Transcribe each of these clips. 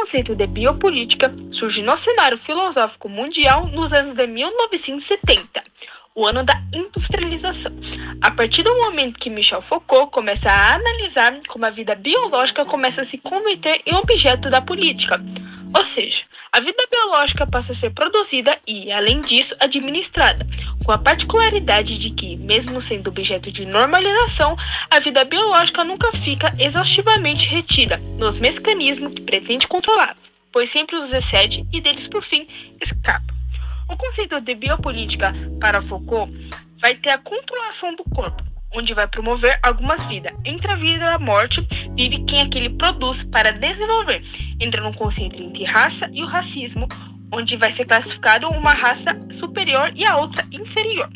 conceito de biopolítica surge no cenário filosófico mundial nos anos de 1970, o ano da industrialização. A partir do momento que Michel Foucault começa a analisar como a vida biológica começa a se converter em objeto da política. Ou seja, a vida biológica passa a ser produzida e, além disso, administrada, com a particularidade de que, mesmo sendo objeto de normalização, a vida biológica nunca fica exaustivamente retida nos mecanismos que pretende controlar, pois sempre os excede e deles, por fim, escapa. O conceito de biopolítica para Foucault vai ter a controlação do corpo, onde vai promover algumas vidas. Entre a vida e a morte, vive quem aquele produz para desenvolver. Entra no conceito entre raça e o racismo, onde vai ser classificado uma raça superior e a outra inferior.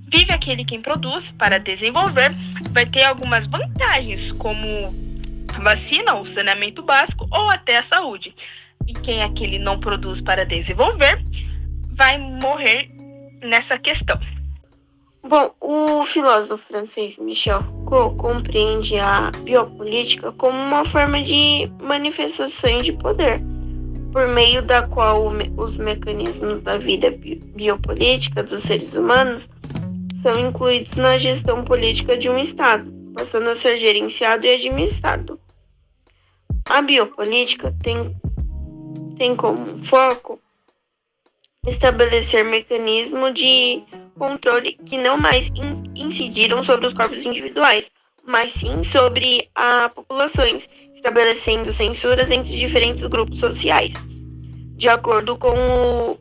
Vive aquele quem produz para desenvolver, vai ter algumas vantagens, como a vacina, o saneamento básico ou até a saúde. E quem aquele não produz para desenvolver, vai morrer nessa questão. Bom, o filósofo francês Michel Foucault compreende a biopolítica como uma forma de manifestações de poder, por meio da qual os mecanismos da vida biopolítica dos seres humanos são incluídos na gestão política de um Estado, passando a ser gerenciado e administrado. A biopolítica tem como foco estabelecer mecanismos de controle que não mais incidiram sobre os corpos individuais, mas sim sobre as populações, estabelecendo censuras entre diferentes grupos sociais, de acordo com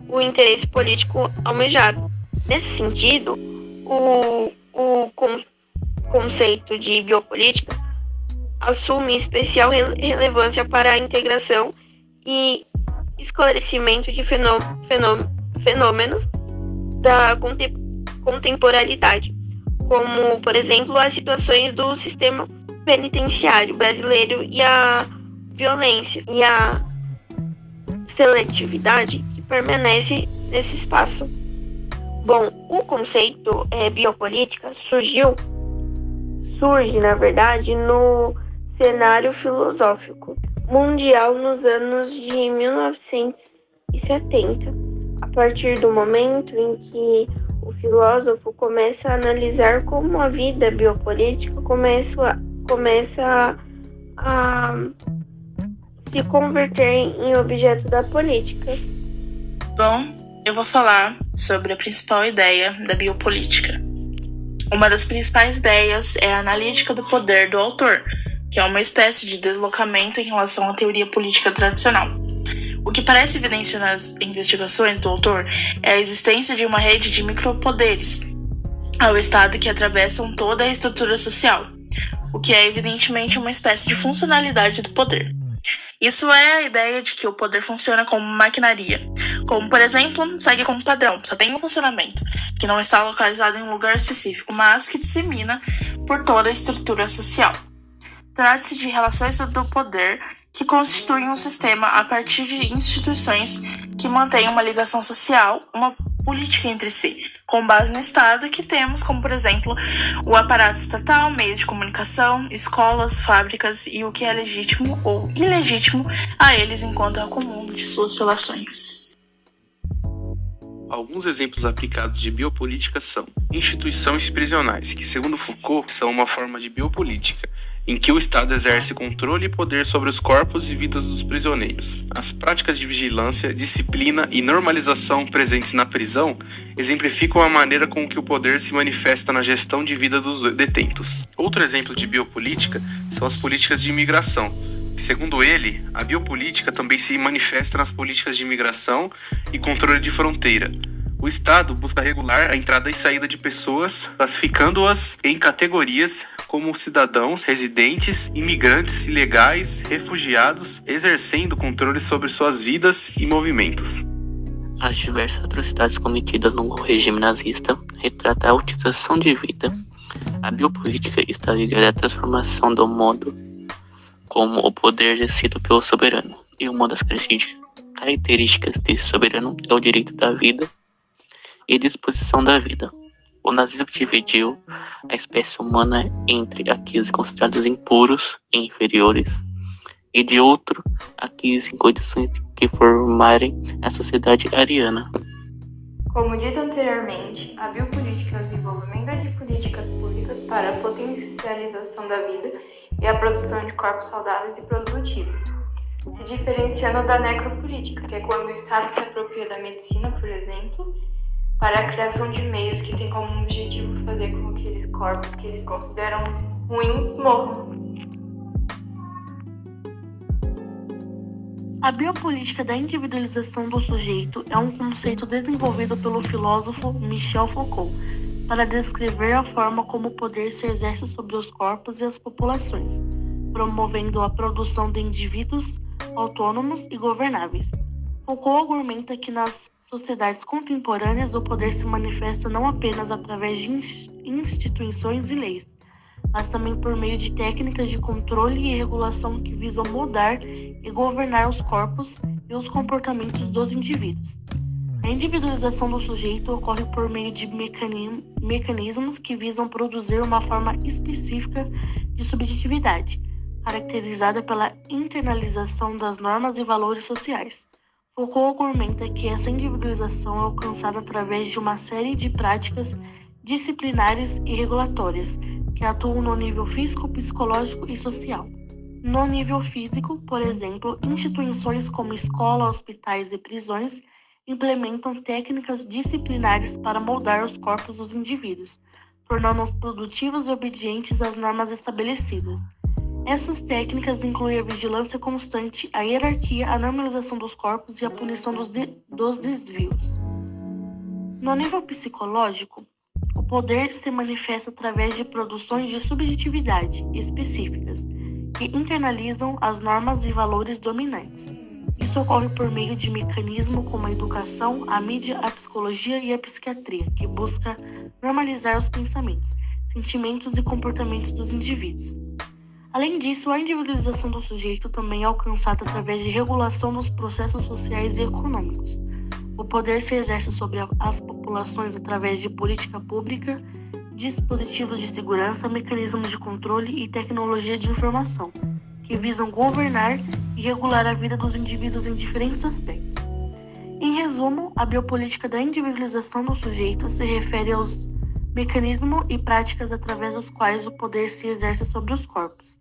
o interesse político almejado. Nesse sentido, o conceito de biopolítica assume especial relevância para a integração e esclarecimento de fenômenos da contemporaneidade, como, por exemplo, as situações do sistema penitenciário brasileiro e a violência e a seletividade que permanece nesse espaço. Bom, o conceito biopolítica surge, na verdade, no cenário filosófico mundial nos anos de 1970, a partir do momento em que o filósofo começa a analisar como a vida biopolítica começa a se converter em objeto da política. Bom, eu vou falar sobre a principal ideia da biopolítica. Uma das principais ideias é a analítica do poder do autor, que é uma espécie de deslocamento em relação à teoria política tradicional. O que parece evidente nas investigações do autor é a existência de uma rede de micropoderes ao Estado que atravessam toda a estrutura social, o que é evidentemente uma espécie de funcionalidade do poder. Isso é a ideia de que o poder funciona como maquinaria, como, por exemplo, segue como padrão, só tem um funcionamento, que não está localizado em um lugar específico, mas que dissemina por toda a estrutura social. Trata-se de relações do poder que constituem um sistema a partir de instituições que mantêm uma ligação social, uma política entre si, com base no Estado que temos, como por exemplo, o aparato estatal, meios de comunicação, escolas, fábricas e o que é legítimo ou ilegítimo a eles enquanto é o comum de suas relações. Alguns exemplos aplicados de biopolítica são instituições prisionais, que segundo Foucault são uma forma de biopolítica, em que o Estado exerce controle e poder sobre os corpos e vidas dos prisioneiros. As práticas de vigilância, disciplina e normalização presentes na prisão exemplificam a maneira com que o poder se manifesta na gestão de vida dos detentos. Outro exemplo de biopolítica são as políticas de imigração, que, segundo ele, a biopolítica também se manifesta nas políticas de imigração e controle de fronteira. O Estado busca regular a entrada e saída de pessoas, classificando-as em categorias como cidadãos, residentes, imigrantes ilegais, refugiados, exercendo controle sobre suas vidas e movimentos. As diversas atrocidades cometidas no regime nazista retratam a utilização de vida. A biopolítica está ligada à transformação do modo como o poder é exercido pelo soberano, e uma das características desse soberano é o direito da vida e disposição da vida. O nazismo dividiu a espécie humana entre aqueles considerados impuros e inferiores, e de outro a 15 em condições que formarem a sociedade ariana. Como dito anteriormente, a biopolítica é o desenvolvimento de políticas públicas para a potencialização da vida e a produção de corpos saudáveis e produtivos, se diferenciando da necropolítica, que é quando o Estado se apropria da medicina, por exemplo, para a criação de meios que têm como objetivo fazer com que aqueles corpos que eles consideram ruins morram. A biopolítica da individualização do sujeito é um conceito desenvolvido pelo filósofo Michel Foucault para descrever a forma como o poder se exerce sobre os corpos e as populações, promovendo a produção de indivíduos autônomos e governáveis. Foucault argumenta que nas sociedades contemporâneas o poder se manifesta não apenas através de instituições e leis, mas também por meio de técnicas de controle e regulação que visam mudar e governar os corpos e os comportamentos dos indivíduos. A individualização do sujeito ocorre por meio de mecanismos que visam produzir uma forma específica de subjetividade, caracterizada pela internalização das normas e valores sociais. Foucault argumenta que essa individualização é alcançada através de uma série de práticas disciplinares e regulatórias que atuam no nível físico, psicológico e social. No nível físico, por exemplo, instituições como escolas, hospitais e prisões implementam técnicas disciplinares para moldar os corpos dos indivíduos, tornando-os produtivos e obedientes às normas estabelecidas. Essas técnicas incluem a vigilância constante, a hierarquia, a normalização dos corpos e a punição dos desvios. No nível psicológico, o poder se manifesta através de produções de subjetividade específicas, que internalizam as normas e valores dominantes. Isso ocorre por meio de mecanismos como a educação, a mídia, a psicologia e a psiquiatria, que busca normalizar os pensamentos, sentimentos e comportamentos dos indivíduos. Além disso, a individualização do sujeito também é alcançada através de regulação dos processos sociais e econômicos. O poder se exerce sobre as populações através de política pública, dispositivos de segurança, mecanismos de controle e tecnologia de informação, que visam governar e regular a vida dos indivíduos em diferentes aspectos. Em resumo, a biopolítica da individualização do sujeito se refere aos mecanismos e práticas através dos quais o poder se exerce sobre os corpos,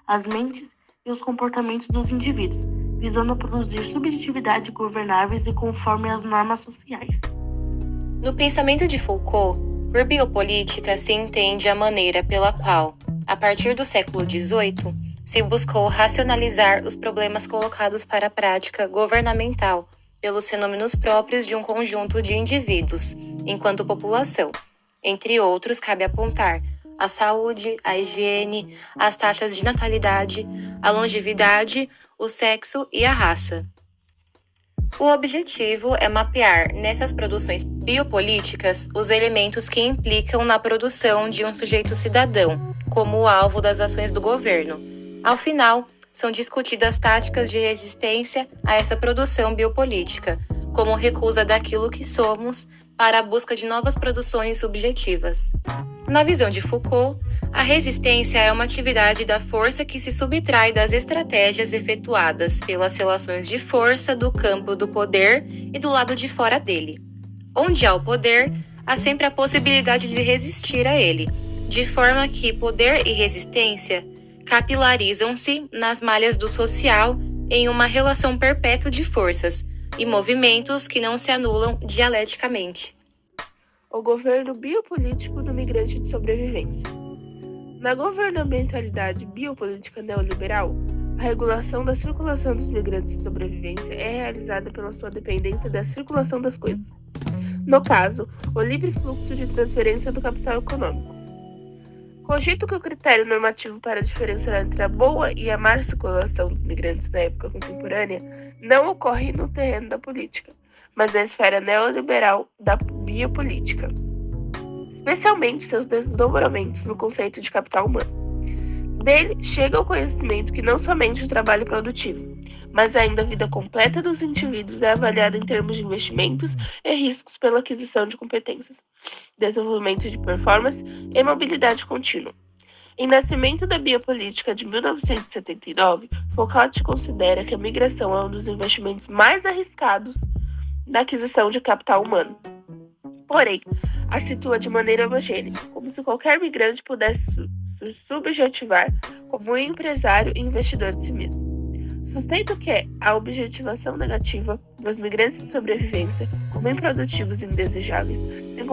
as mentes e os comportamentos dos indivíduos, visando produzir subjetividade governáveis e conforme as normas sociais. No pensamento de Foucault, por biopolítica se entende a maneira pela qual, a partir do século XVIII, se buscou racionalizar os problemas colocados para a prática governamental pelos fenômenos próprios de um conjunto de indivíduos, enquanto população. Entre outros, cabe apontar a saúde, a higiene, as taxas de natalidade, a longevidade, o sexo e a raça. O objetivo é mapear nessas produções biopolíticas os elementos que implicam na produção de um sujeito cidadão, como o alvo das ações do governo. Ao final, são discutidas táticas de resistência a essa produção biopolítica, como recusa daquilo que somos para a busca de novas produções subjetivas. Na visão de Foucault, a resistência é uma atividade da força que se subtrai das estratégias efetuadas pelas relações de força do campo do poder e do lado de fora dele. Onde há o poder, há sempre a possibilidade de resistir a ele, de forma que poder e resistência capilarizam-se nas malhas do social em uma relação perpétua de forças e movimentos que não se anulam dialeticamente. O governo biopolítico do migrante de sobrevivência. Na governamentalidade biopolítica neoliberal, a regulação da circulação dos migrantes de sobrevivência é realizada pela sua dependência da circulação das coisas. No caso, o livre fluxo de transferência do capital econômico. Cogito que o critério normativo para diferenciar entre a boa e a má circulação dos migrantes na época contemporânea não ocorre no terreno da política, mas na esfera neoliberal da biopolítica, especialmente seus desdobramentos no conceito de capital humano. Dele chega ao conhecimento que não somente o trabalho produtivo, mas ainda a vida completa dos indivíduos é avaliada em termos de investimentos e riscos pela aquisição de competências, desenvolvimento de performance e mobilidade contínua. Em Nascimento da Biopolítica de 1979, Foucault considera que a migração é um dos investimentos mais arriscados na aquisição de capital humano. Porém, a situa de maneira homogênea, como se qualquer migrante pudesse se subjetivar como um empresário e investidor de si mesmo. Sustento que a objetivação negativa dos migrantes de sobrevivência como improdutivos e indesejáveis tem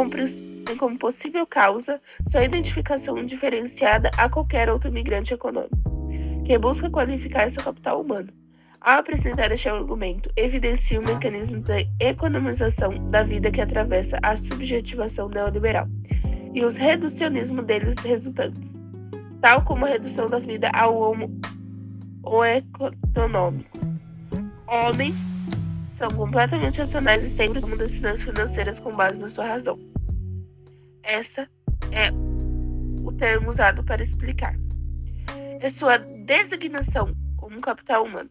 como possível causa sua identificação diferenciada a qualquer outro migrante econômico, que busca qualificar seu capital humano. Ao apresentar este argumento, evidencia o mecanismo de economização da vida que atravessa a subjetivação neoliberal e os reducionismos deles resultantes, tal como a redução da vida ao homo econômicos. Homens são completamente racionais e sempre tomam decisões financeiras com base na sua razão. Essa é o termo usado para explicar. É sua designação como um capital humano.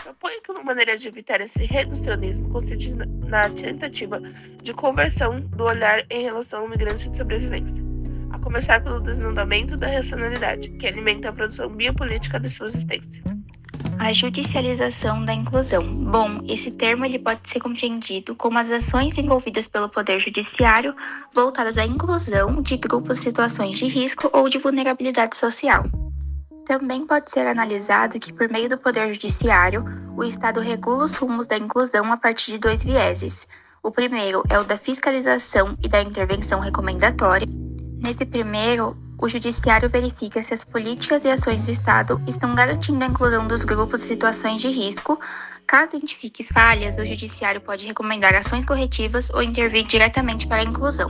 Proponho que uma maneira de evitar esse reducionismo consiste na tentativa de conversão do olhar em relação ao migrante de sobrevivência, a começar pelo desnudamento da racionalidade, que alimenta a produção biopolítica de sua existência. A judicialização da inclusão. Bom, esse termo ele pode ser compreendido como as ações envolvidas pelo Poder Judiciário voltadas à inclusão de grupos em situações de risco ou de vulnerabilidade social. Também pode ser analisado que, por meio do Poder Judiciário, o Estado regula os rumos da inclusão a partir de 2 vieses. O primeiro é o da fiscalização e da intervenção recomendatória. Nesse primeiro, o Judiciário verifica se as políticas e ações do Estado estão garantindo a inclusão dos grupos em situações de risco. Caso identifique falhas, o Judiciário pode recomendar ações corretivas ou intervir diretamente para a inclusão.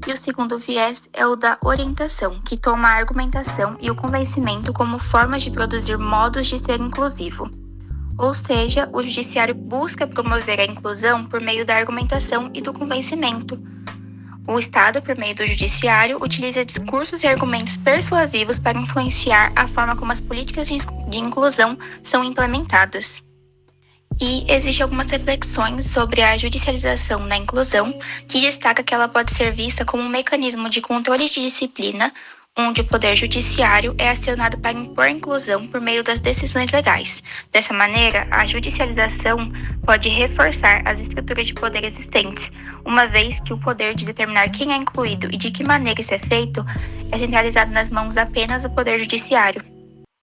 E o segundo viés é o da orientação, que toma a argumentação e o convencimento como formas de produzir modos de ser inclusivo. Ou seja, o Judiciário busca promover a inclusão por meio da argumentação e do convencimento. O Estado, por meio do Judiciário, utiliza discursos e argumentos persuasivos para influenciar a forma como as políticas de inclusão são implementadas. E existem algumas reflexões sobre a judicialização da inclusão, que destaca que ela pode ser vista como um mecanismo de controle de disciplina, onde o Poder Judiciário é acionado para impor a inclusão por meio das decisões legais. Dessa maneira, a judicialização pode reforçar as estruturas de poder existentes, uma vez que o poder de determinar quem é incluído e de que maneira isso é feito é centralizado nas mãos apenas do Poder Judiciário.